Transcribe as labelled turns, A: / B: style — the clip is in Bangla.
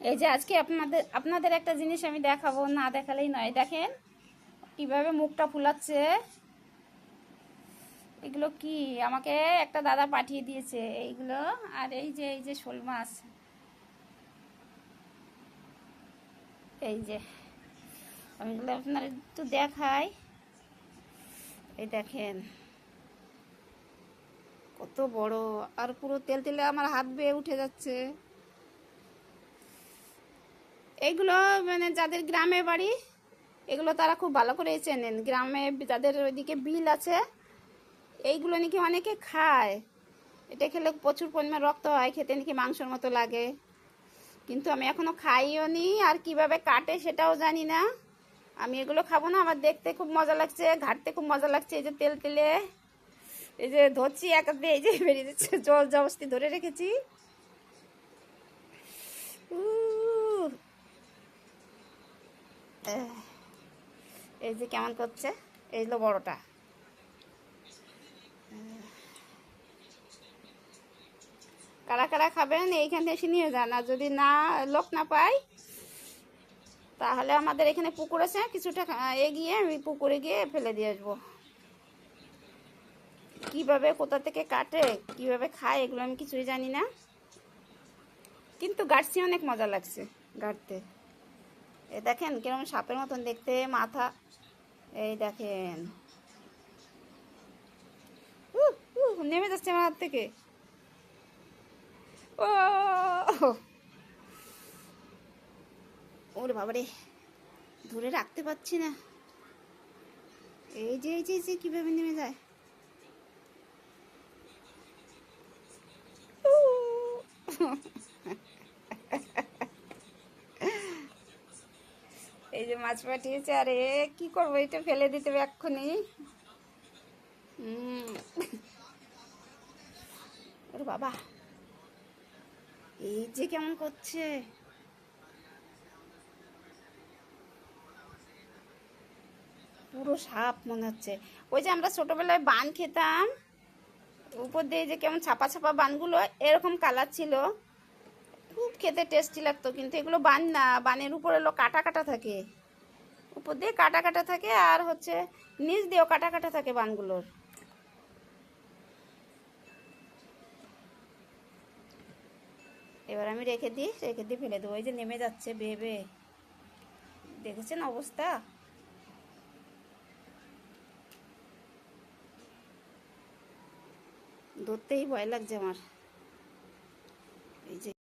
A: এই যে আজকে আপনাদের আপনাদের একটা জিনিস আমি দেখাবো, না দেখালেই নয়। দেখেন কিভাবে মুখটা ফুলাচ্ছে। এগুলো কি আমাকে একটা দাদা পাঠিয়ে দিয়েছে এইগুলো। আর এই যে শোল মাছ, এই যে আমি এগুলো আপনার একটু দেখাই। এই দেখেন কত বড়, আর পুরো তেল তেলে আমার হাত বেয়ে উঠে যাচ্ছে। এইগুলো মানে যাদের গ্রামে বাড়ি, এগুলো তারা খুব ভালো করে চেনেন। গ্রামে যাদের ওইদিকে বিল আছে, এইগুলো নাকি অনেকে খায়। এটা খেলে প্রচুর পরিমাণ রক্ত হয়, খেতে নাকি মাংসের মতো লাগে। কিন্তু আমি এখনো খাইও নি, আর কিভাবে কাটে সেটাও জানি না। আমি এগুলো খাবো না। আমার দেখতে খুব মজা লাগছে, ঘাটতে খুব মজা লাগছে। এই যে তেল তেলে, এই যে ধরছি এক হাতে, এই যে বেরিয়ে যাচ্ছে, জল জবস্তি ধরে রেখেছি। উহ, এই যে কেমন করছে। এই হলো বড়টা। কারা কারা খাবেন এইখান থেকে এসে নিয়ে যান। আর যদি না লোক না পাই, তাহলে আমাদের এখানে পুকুর আছে, কিছুটা এগিয়ে আমি পুকুরে গিয়ে ফেলে দিয়ে আসবো। কীভাবে কোথা থেকে কাটে, কিভাবে খায়, এগুলো আমি কিছুই জানি না। কিন্তু গাছটি অনেক মজা লাগছে গাড়তে। এই দেখেন কিরকম সাপের মতন দেখতে, মাথা। এই দেখেন নেমে যাচ্ছে আমার হাত থেকে। ও ওরে বাবারে, ধরে রাখতে পারছি না। এই যে কিভাবে নেমে যায়। এই যে মাছ পাঠিয়েছে, আরে কি করবো, এটা ফেলে দিতে হবে এক্ষুনি। ওরে বাবা, এই যে কেমন করছে। পুরো সাপ মনে হচ্ছে। ওই যে আমরা ছোটবেলায় বান খেতাম, উপর দিয়ে যে কেমন ছাপা ছাপা বানগুলো, এরকম কালার ছিল। খুব খেতে টেস্টি লাগতো। কিন্তু এগুলো বান না, বানের উপরে এলো কাটা কাটা থাকে। উপর দিয়ে কাটা কাটা থাকে, আর হচ্ছে নিচ দিয়েও কাটা কাটা থাকে বানগুলোর। এবার আমি রেখে দিয়ে ফেলে দেবো। এই যে নেমে যাচ্ছে বেয়ে বেয়ে, দেখেছেন অবস্থা। ধরতেই ভয় লাগছে আমার।